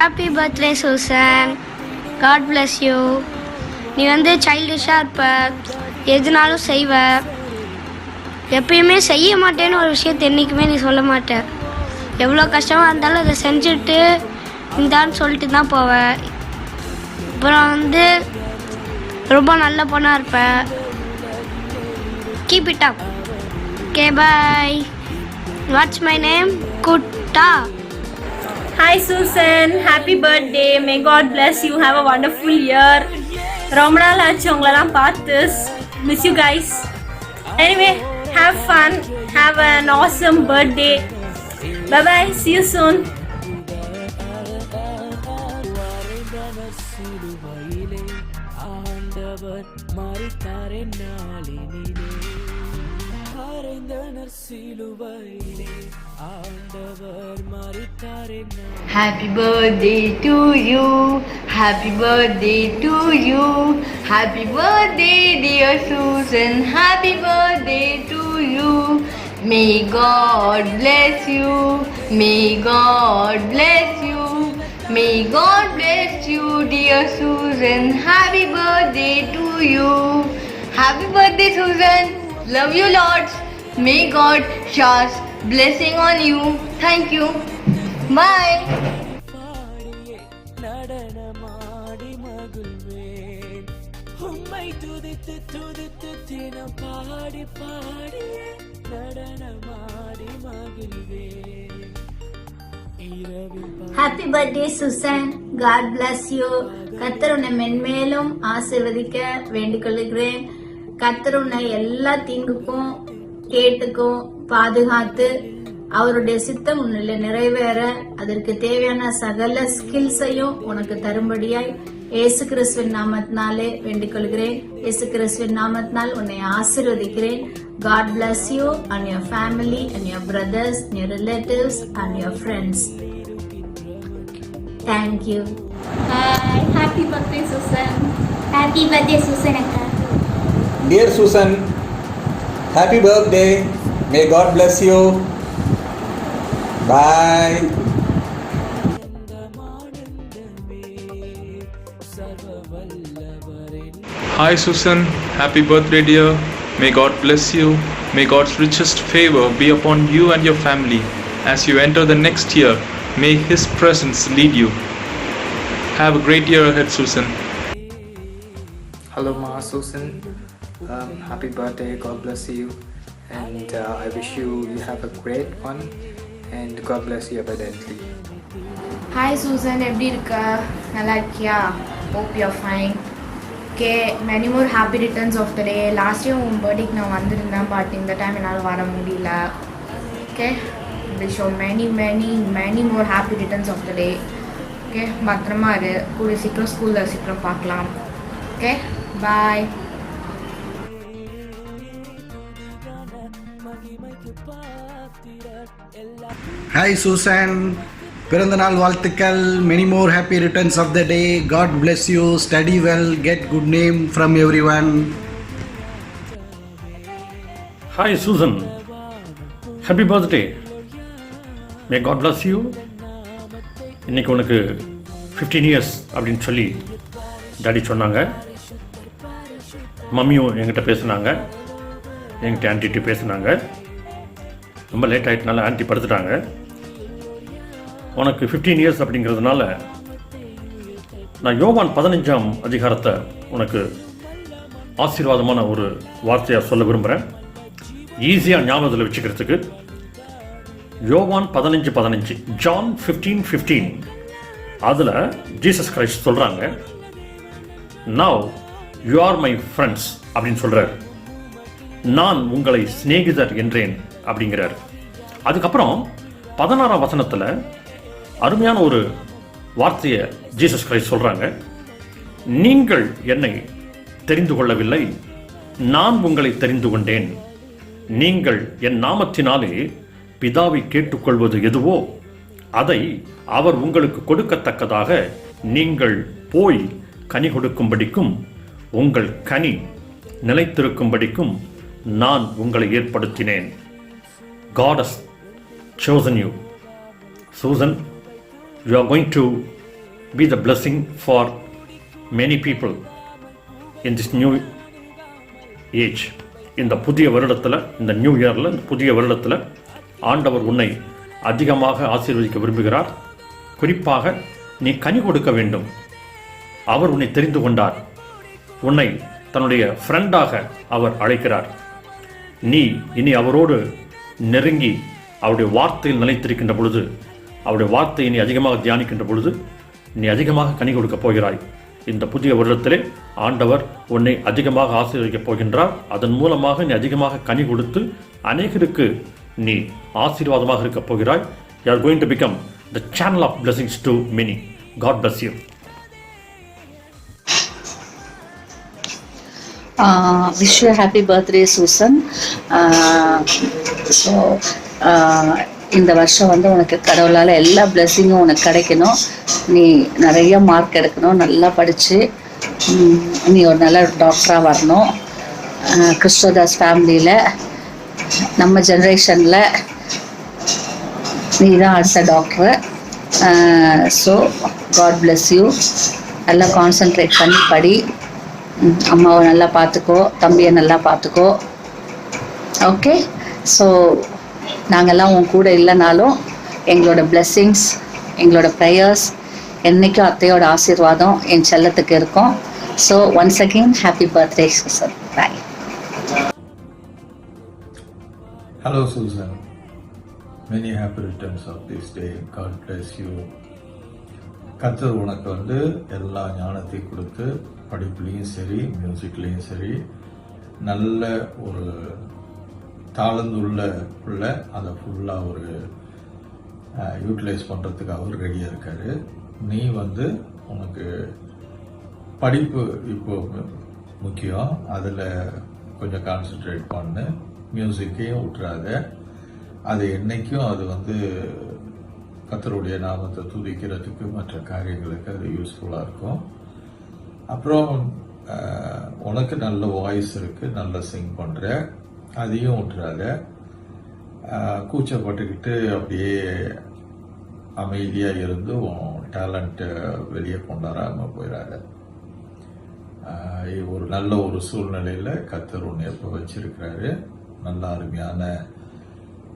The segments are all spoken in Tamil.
Happy birthday Susan. God bless you. நீ சைல்டிஷாக இருப்ப, எதுனாலும் செய்வ. எப்பயுமே செய்ய மாட்டேன்னு ஒரு விஷயத்தை என்றைக்குமே நீ சொல்ல மாட்ட. எவ்வளோ கஷ்டமாக இருந்தாலும் அதை செஞ்சுட்டு இந்தான்னு சொல்லிட்டு தான் போவ. அப்புறம் ரொம்ப நல்ல பொண்ணாக இருப்ப. Keep it up. Okay bye. Watts my name? Gutta. Hi Susan, happy birthday. May God bless you. Have a wonderful year. ரொம்ப நாள் ஆச்சு உங்களெல்லாம் பார்த்து. Miss you guys. Anyway, have fun. Have an awesome birthday. Bye bye. See you soon. Happy birthday to you, happy birthday to you, happy birthday dear Susan, happy birthday to you. May God bless you, may God bless you, may God bless you dear Susan, happy birthday to you. Happy birthday Susan, love you lots. May God showers blessing on you. Thank you. Bye. Happy birthday Susan. God bless you. கர்த்தர் உன்னை மென்மேலும் ஆசீர்வதிக்க வேண்டிக் கொள்கிறேன். கர்த்தர் உன்னை எல்லா தீங்குக்கும் கேட்டுக்கும் பாதுகாத்து அவருடைய சித்தம் உன்னில நிறைவேற அதற்கு தேவையான சகல ஸ்கில்ஸையும் உனக்கு தரும்படியாய் இயேசு கிறிஸ்துவின் நாமத்தினாலே வேண்டிக் கொள்கிறேன். இயேசு கிறிஸ்துவின் நாமத்தினால் உன்னை ஆசீர்வதிக்கிறேன். God bless you and your family and your brothers and your relatives and your friends. Thank you. Hi, happy birthday Susan. Happy birthday Susan akka. Dear Susan, happy birthday. May God bless you. Bye. Hi Susan, happy birthday dear. May God bless you. May God's richest favor be upon you and your family as you enter the next year. May His presence lead you. Have a great year ahead, Susan. Hello Ma Susan, happy birthday, God bless you, and I wish you have a great one and God bless you abundantly. Hi Susan, எப்படி இருக்க? நல்லா இருக்கியா? Hope you're fine. Okay, many more happy returns of the day. Last year உன் பர்த்டேக்கு நான் வந்திருந்தேன், பட் இந்த டைம் என்னால் வர முடியல. Okay, wish you many more happy returns of the day. Okay, பத்திரமா இரு. கூடிய சீக்கிரம் ஸ்கூலில் சீக்கிரம் பார்க்கலாம். Okay, bye. Hi Susan, பிறந்தநாள் வாழ்த்துக்கள். many more happy returns of the day. God bless you, study well, get good name from everyone. Hi Susan, happy birthday. May God bless you. இன்னைக்கு உனக்கு 15 years அப்படின்னு சொல்லி டாடி சொன்னாங்க. மம்மியும் என்கிட்ட பேசுனாங்க, என்கிட்ட ஆன்ட்டிகிட்ட பேசுனாங்க. ரொம்ப லேட் ஆகிட்டனால ஆன்ட்டி படுத்துட்டாங்க. உனக்கு 15 இயர்ஸ் அப்படிங்கிறதுனால நான் யோவான் 15ஆம் அதிகாரத்தை உனக்கு ஆசீர்வாதமான ஒரு வார்த்தையாக சொல்ல விரும்புகிறேன், ஈஸியாக ஞாபகத்தில் வச்சுக்கிறதுக்கு. யோவான் 15:15, ஜான் 15:15. அதில் ஜீசஸ் கிரைஸ்ட் சொல்கிறாங்க, now you are my friends அப்படின்னு சொல்கிறார். நான் உங்களை சிநேகிதர் என்றேன் அப்படிங்கிறார். அதுக்கப்புறம் 16ஆம் வசனத்தில் அருமையான ஒரு வார்த்தையை ஜீசஸ் கிரைஸ்ட் சொல்கிறாங்க, நீங்கள் என்னை தெரிந்து கொள்ளவில்லை, நான் உங்களை தெரிந்து கொண்டேன். நீங்கள் என் நாமத்தினாலே பிதாவை கேட்டுக்கொள்வது எதுவோ அதை அவர் உங்களுக்கு கொடுக்கத்தக்கதாக நீங்கள் போய் கனி கொடுக்கும்படிக்கும் உங்கள் கனி நிலைத்திருக்கும்படிக்கும் நான் உங்களை ஏற்படுத்தினேன். God has chosen you. Susan, you are going to be the blessing for many people in this new age. இந்த புதிய வருடத்தில், இந்த நியூ இயரில், இந்த புதிய வருடத்தில் ஆண்டவர் உன்னை அதிகமாக ஆசீர்வதிக்க விரும்புகிறார். குறிப்பாக நீ கனி கொடுக்க வேண்டும். அவர் உன்னை தெரிந்து கொண்டார். உன்னை தன்னுடைய ஃப்ரெண்டாக அவர் அழைக்கிறார். நீ இனி அவரோடு நெருங்கி அவருடைய வார்த்தையில் நிலைத்திருக்கின்ற பொழுது, அவருடைய வார்த்தையை நீ அதிகமாக தியானிக்கின்ற பொழுது நீ அதிகமாக கனி கொடுக்கப் போகிறாய். இந்த புதிய வருடத்திலே ஆண்டவர் உன்னை அதிகமாக ஆசீர்வதிக்கப் போகின்றார். அதன் மூலமாக நீ அதிகமாக கனி கொடுத்து அநேகருக்கு நீ ஆசீர்வாதமாக இருக்கப் போகிறாய். You are going to become the channel of blessings to many. God bless you. Wish you a happy birthday, Susan. இந்த வருஷம் வந்து உனக்கு கடவுளால் எல்லா பிளெஸ்ஸிங்கும் உனக்கு கிடைக்கணும். நீ நிறைய மார்க் எடுக்கணும், நல்லா படித்து நீ ஒரு நல்ல டாக்டராக வரணும். கிறிஸ்டோதாஸ் ஃபேமிலியில், நம்ம ஜென்ரேஷனில் நீ தான் அடுத்த doctor. So God bless you. நல்லா கான்சன்ட்ரேட் பண்ணி படி. அம்மாவை நல்லா பார்த்துக்கோ, தம்பியை நல்லா பார்த்துக்கோ. ஓகே. ஸோ நாங்கள்லாம் உன் கூட இல்லைனாலும் எங்களோட பிளெஸ்ஸிங்ஸ், எங்களோட ப்ரேயர்ஸ், என்றைக்கும் அத்தையோட ஆசீர்வாதம் என் செல்லத்துக்கு இருக்கும். So once again happy birthday Susan. Bye. Hello Susan, many happy returns of this day. God bless you. கர்த்தர் உனக்கு வந்து எல்லா ஞானத்தையும் கொடுத்து படிப்புலேயும் சரி, மியூசிக்லேயும் சரி, நல்ல ஒரு தாளந்துள்ள பிள்ளை, அதை ஃபுல்லாக ஒரு யூட்டிலைஸ் பண்ணுறதுக்கு அவர் ரெடியாக இருக்கார். நீ வந்து உனக்கு படிப்பு இப்போ முக்கியம், அதில் கொஞ்சம் கான்சென்ட்ரேட் பண்ணு. மியூசிக்கையும் விட்டுறாத. அது என்றைக்கும் அது வந்து கர்த்தருடைய நாமத்தை துதிக்கிறதுக்கு, மற்ற காரியங்களுக்கு அது யூஸ்ஃபுல்லாக இருக்கும். அப்புறம் உனக்கு நல்ல வாய்ஸ் இருக்குது, நல்லா சிங் பண்ணுற, அதையும் விட்டுறாத. கூச்சப்பட்டுக்கிட்டு அப்படியே அமைதியாக இருந்து உன் டேலண்ட்டை வெளியே கொண்டாடாமல் போயிடாத. ஒரு நல்ல ஒரு சூழ்நிலையில் கர்த்தர் உன்னை எப்போ வச்சிருக்கிறாரு. நல்ல அருமையான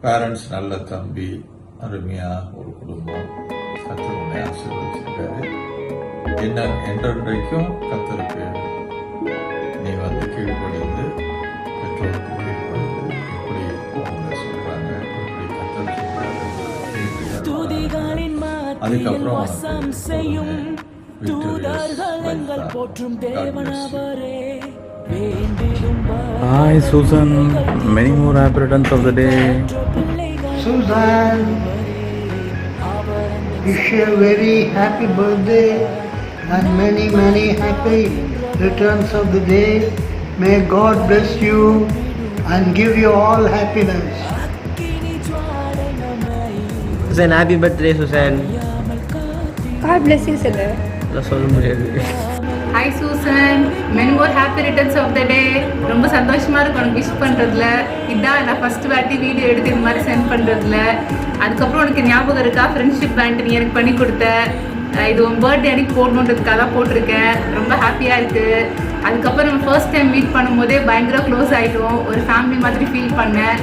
பேரண்ட்ஸ், நல்ல தம்பி, அருமையாக ஒரு குடும்பம், கர்த்தர் உன்னை ஆசீர்வதிச்சிருக்காரு. என்ன என்றைக்கும் கர்த்தருக்கு நீ வந்து கீழ்ப்படிந்து, பெற்றோருக்கு கீழ்ப்படிந்து, எப்படி அவங்க சொல்கிறாங்க, எப்படி கர்த்தர் சொல்கிறாங்க, அதுக்கப்புறம் Hi Susan, many more happy returns of the day. Susan, wish you a very happy birthday and many happy returns of the day. May God bless you and give you all happiness. Susan, happy birthday Susan. God bless you, sir. சொல்ல முடியாது. Hi Susan, many more happy returns of the day. ரொம்ப சந்தோஷமா இருக்கு உனக்கு விஷ் பண்ணுறதுல. இதான் நான் ஃபர்ஸ்ட் வாட்டி வீடியோ எடுத்து இந்த மாதிரி சென்ட் பண்ணுறதுல. அதுக்கப்புறம் உனக்கு ஞாபகம் இருக்கா, ஃப்ரெண்ட்ஷிப் பேண்ட் நீ எனக்கு பண்ணி கொடுத்த. இது உன் பர்த்டே அன்னைக்கு போடணுன்றதுக்காக தான் போட்டிருக்கேன். ரொம்ப ஹாப்பியாக இருக்குது. அதுக்கப்புறம் நம்ம ஃபர்ஸ்ட் டைம் மீட் பண்ணும்போதே பயங்கர க்ளோஸ் ஆகிட்டோம். ஒரு ஃபேமிலி மாதிரி ஃபீல் பண்ணேன்.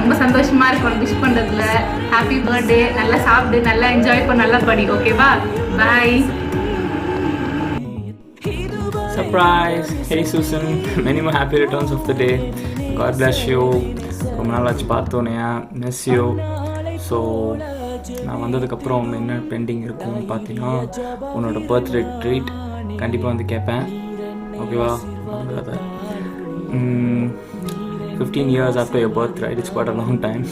ரொம்ப சந்தோஷமாக இருக்கு உனக்கு விஷ் பண்ணுறதுல. Happy birthday. நல்லா சாப்பிடு, நல்லா என்ஜாய் பண்ண, நல்லா படி. ஓகேவா? பாய். Surprise! Hey Susan, many more happy returns of the day. God bless you. ரொம்ப நாள் ஆச்சு பார்த்தோனையா, மிஸ் யூ. ஸோ நான் வந்ததுக்கப்புறம் என்ன பெண்டிங் இருக்கும்னு பார்த்தீங்கன்னா, உன்னோட பர்த்டே ட்ரீட் கண்டிப்பாக வந்து கேட்பேன். ஓகேவா? அதை 15 years after your birth, right? It's quite a long time.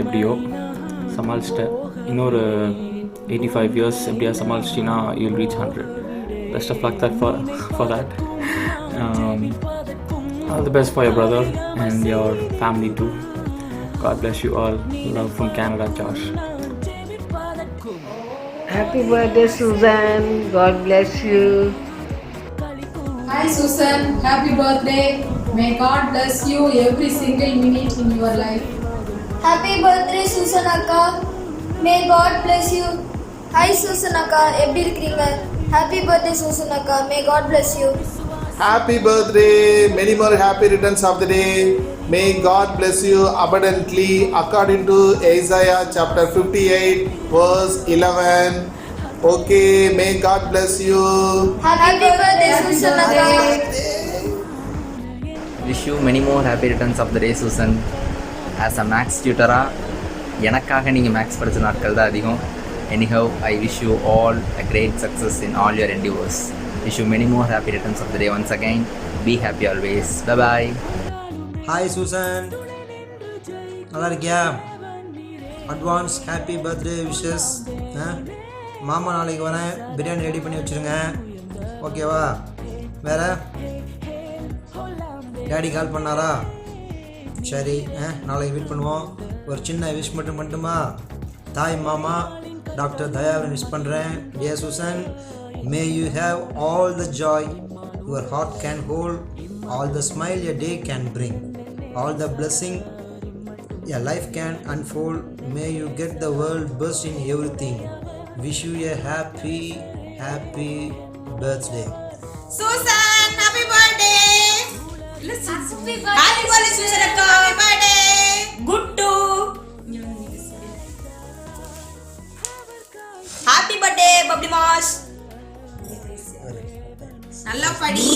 எப்படியோ சமாளிச்சிட்டேன். இன்னொரு 85 years எப்படியா சமாளிச்சிட்டின்னா you'll reach 100. Best of luck for that. All the best for your brother and your family too. God bless you all. Love from Canada, Josh. Happy birthday Susan. God bless you. Hi Susan, happy birthday. May God bless you every single minute in your life. Happy birthday Susan Akka. May God bless you. Hi Susan அக்கா, எப்படி இருக்கிறீங்க? ஹாப்பி பர்த்டே சூசன் அக்கா, may God bless you. Happy birthday, many more happy returns of the day. May God bless you abundantly according to Isaiah chapter 58 verse 11. Okay, may God bless you. Happy birthday Susan அக்கா. Wish you many more happy returns of the day, Susan. As a max tutor, எனக்காக நீங்கள் மேக்ஸ் படித்த நாட்கள் தான் அதிகம். Anyhow, I wish you all a great success in all your endeavors. Wish you many more happy returns of the day once again. Be happy always. Bye bye. Hi Susan, நல்லா இருக்கியா? Advance happy birthday wishes. மாமா நாளைக்கு வரேன், பிரியாணி ரெடி பண்ணி வச்சுருங்க, ஓகேவா? வேறு டேடி கால் பண்ணாரா? சரி, நாளைக்கு மீட் பண்ணுவோம். ஒரு சின்ன விஷ் மட்டும் பண்ணட்டுமா? தாய் மாமா டாக்டர் தயாவை விஷ் பண்ணுறேன். Dear Susan, may you have all the joy your heart can hold, all the smile a day can bring, all the blessing a life can unfold. May you get the world best in everything. Wish you a happy birthday. Susan, happy birthday. Happy birthday Susan akka, happy birthday. Good to. Happy birthday Babdi Mas. நல்லா படி,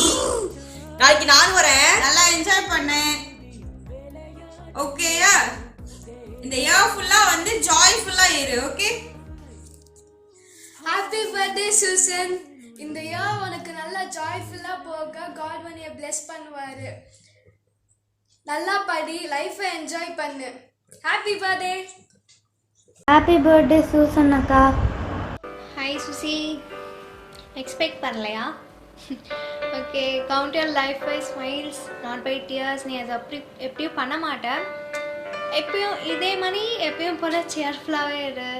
நாளைக்கு நான் வரேன், நல்லா என்ஜாய் பண்ணேன், ஓகேயா? இந்த இயர் ஃபுல்லா வந்து ஜாய்ஃபுல்லா இரு, ஓகே? Happy birthday Susan. இந்த இயர் உனக்கு நல்லா ஜாய்ஃபுல்லா போக காட் உன்னை bless பண்ணுவாரு. நல்லா படி, லைஃபை என்ஜாய் பண்ணு. Happy birthday. Happy birthday Susan அக்கா. ஹாய் சுசி, எக்ஸ்பெக்ட் பண்ணலையா? Okay, count your life by smiles not by tears. நீ அதை எப்படியும் பண்ண மாட்டேன். எப்பயும் இதே மாதிரி எப்பயும் போல் சேர்ஃபுல்லாகவே இரு.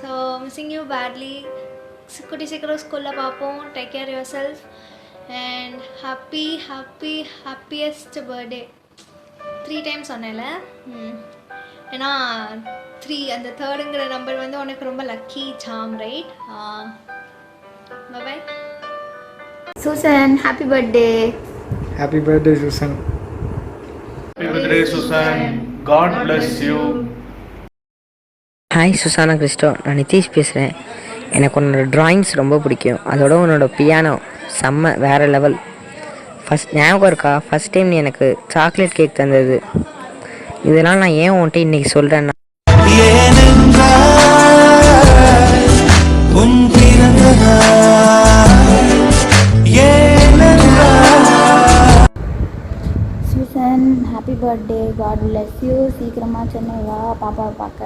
So missing you badly. கூட்டி சீக்கிரம் ஸ்கூலில் பார்ப்போம். Take care your self and happiest birthday. 3 times சொன்னேன்ல, ஏன்னா 3 அந்த 3ங்கிற நம்பர் வந்து உனக்கு ரொம்ப lucky Sam, right? Bye. Susan, happy birthday. Happy birthday, Susan. Happy birthday, Susan. God bless you. Hi Susanna Crasto, நான் நிதிஷ் பேசுகிறேன். எனக்கு உன்னோட ட்ராயிங்ஸ் ரொம்ப பிடிக்கும். அதோட உன்னோட பியானோ செம்ம வேறு லெவல். ஞாபகம் இருக்கா ஃபஸ்ட் டைம் நீ எனக்கு சாக்லேட் கேக் தந்தது? இதெல்லாம் நான் ஏன் உன்கிட்ட இன்றைக்கி சொல்கிறேன்னா, Susan, happy birthday, God bless you. சீக்கிரமாக சென்னை வா பாப்பாவை பார்க்க.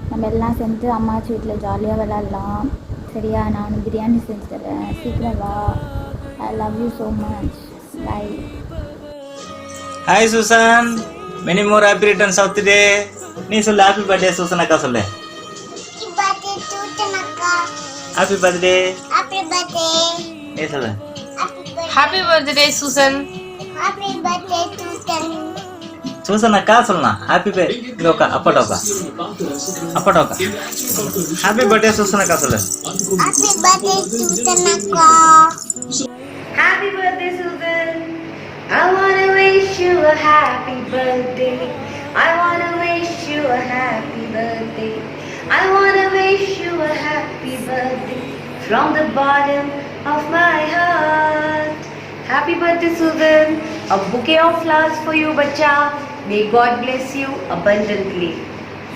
நம்ம எல்லாம் சேர்ந்து அம்மாச்சி வீட்டில் ஜாலியாக விளாட்லாம், சரியா? நான் பிரியாணி செஞ்சு தரேன், சீக்கிரம் வா. I love you so much. Bye. Hi Susan, many more happy returns of the day. நீ சொல்லு, ஹாப்பி பர்த்டே சூசன் அக்கா சொல்லு. Happy birthday. Happy birthday. நீ சொல்லு. Happy birthday Susan. Happy birthday Susan. Susan அக்கா சொல்லலாம். Happy birthday. இங்க உட்கா, அப்பா உட்கா. ஹாப்பி பர்த்டே சூசன் அக்கா சொல்லு. ஹாப்பி பர்த்டே சூசன் அக்கா. Happy birthday, Susan. I wanna wish you a happy birthday. I wanna wish you a happy birthday. I wanna wish you a happy birthday from the bottom of my heart. Happy birthday, Susan. A bouquet of flowers for you, bacha. May God bless you abundantly.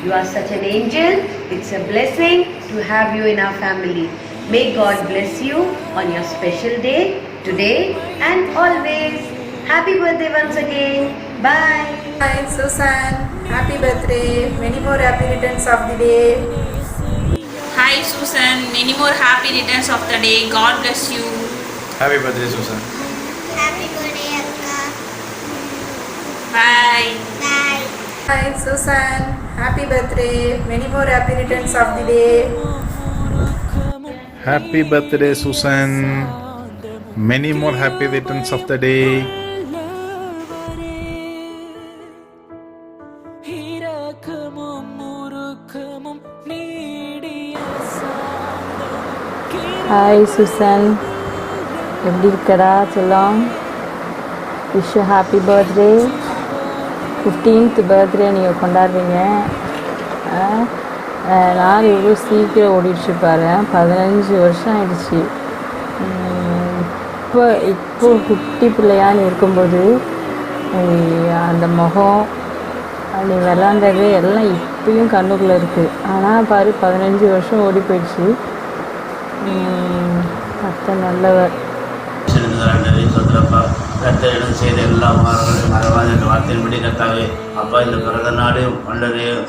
You are such an angel. It's a blessing to have you in our family. May God bless you on your special day, today and always. Happy birthday once again. Bye. Hi Susan, happy birthday. Many more happy returns of the day. Hi Susan, many more happy returns of the day. God bless you. Happy birthday, Susan. Happy birthday akka. Bye. Bye. Hi Susan, happy birthday. Many more happy returns of the day. Happy birthday, Susan. Many more happy returns of the day. இரக்கமும் உருக்கமும் நீடிய ஹாய் சூசன், எப்படி இருக்கடா செல்லம்? Wish you happy birthday. 15th birthday நீங்கள் கொண்டாடுறீங்க. நான் எவ்வளோ சீக்கிரம் ஓடிடுச்சு பாரு, 15 வருஷம் ஆயிடுச்சு. இப்போ குட்டி பிள்ளையான்னு இருக்கும்போது அந்த முகம், நீ விளாண்டது எல்லாம் இப்பயும் கண்ணுக்குள்ளே இருக்குது. ஆனால் பாரு 15 வருஷம் ஓடி போயிடுச்சு. அத்தை நல்லவர். கத்தரிடம் செய்த எல்லா வாரங்களையும் மறவாத என்ற வார்த்தையின்படி கத்தாவே அப்பா இந்த பிறந்த நாளையும் பண்டரையும்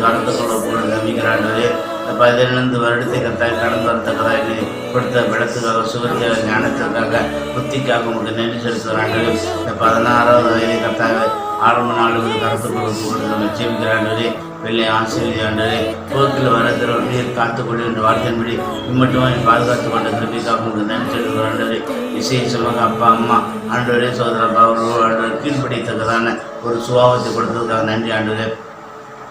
கடந்து கொள்ள போல நம்பிக்கிறாண்டே. இந்த 15 வருடத்தை கத்தாய் கடந்து வரத்தக்கதாக என்னை கொடுத்த பலத்துக்காக, சுகத்துக்காக, ஞானத்திற்காக, புத்திக்காக உங்களுக்கு நன்றி செலுத்துகிறாண்டே. இந்த 16வது வயதை கத்தாவே ஆரம்ப நாள் கருத்து கொடுத்து நம்ம ஜெபிக்கிறாண்டே. வெள்ளை ஆசிரியர் போக்கில் வர நீர் காத்துக்கொண்டு என்ற வார்த்தையின்படி இம்மட்டுமே பாதுகாத்து கொண்ட திருப்பிக்காக உங்களுக்கு நன்றி செலுத்துகிறாண்டே. விசேஷமாக அப்பா அம்மா ஆண்டவரே சோதரப்பா அவர்கள் ஆண்டவர் கீழ்படித்தக்கதான ஒரு சுபாவத்தை கொடுத்ததுக்காக நன்றி ஆண்டவரே.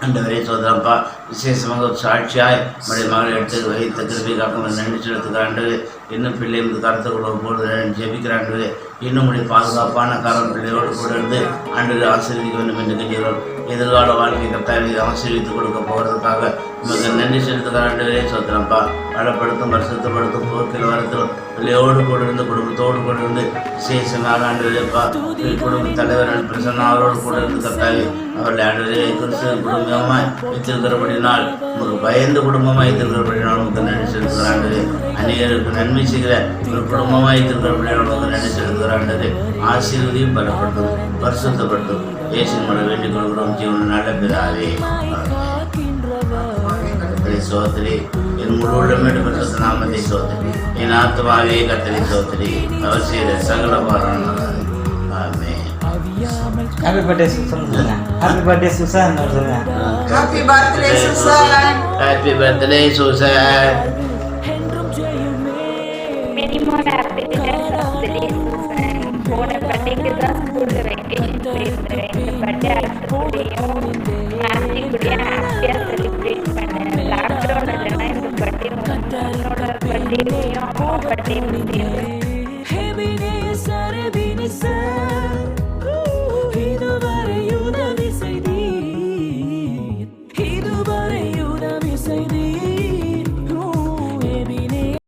ஆண்டவரே சோதரப்பா விசேஷமாக ஒரு சாட்சியாய் நம்முடைய மகளை எடுத்து வைத்த திருப்பிக்காக நன்றி செலுத்துகிறாண்டது. இன்னும் பிள்ளை கருத்து கொள்ள போது ஜெபிக்கிறாண்டது. இன்னும் உடைய பாதுகாப்பான காரணம் பிள்ளையோடு கூட இருந்து ஆண்டவரை ஆசீர்வதிக்க வேண்டும் என்று கெஞ்சுகிறோம். எதிர்கால வாழ்க்கை கட்டாயத்தை ஆசீர்வித்து கொடுக்க போகிறதுக்காக நமக்கு நன்றி செலுத்துகிறாண்டவரே சோத்திரப்பா. பலப்படுத்தும் பரிசுத்தப்படுத்தும் போக்கில் வரத்திலும் பிள்ளையோடு கூட இருந்து குடும்பத்தோடு கூட இருந்து விசேஷமாக ஆண்டவரேப்பா குடும்ப தலைவர்கள் பிரசன்ன அவரோடு கூட இருந்து கட்டாயி அவர்களை ஆண்டவரே கிறிஸ்து குடும்பமாய் வைத்திருக்கிறபடினால் உங்களுக்கு பயந்த குடும்பமாக வைத்திருக்கிறபடினால் நமக்கு நன்றி செலுத்துகிறாண்டது. அநேகருக்கு நன்மை செய்கிற ஒரு குடும்பமாக வைத்திருக்கிறபடினால் நமக்கு நன்றி செலுத்துகிறாண்டது. ஆசீர்வதியும் பலப்படுத்தும் பரிசுத்தப்படுத்தும் இயேசுவின் மூலம் வேண்டிக் கொள்கிறோம் ஜீவன் நல்ல பிதாவே. சோதரி என் முழுவதும் பரிசுத்த நாமத்தை சோதரி, என் ஆத்மாவே கர்த்தரை சோதரி, அவர் செய்த சகல பாராட்டுகள். ஆமென். Happy birthday Susan. Happy birthday Susan. Happy birthday Susan. Happy birthday Susan.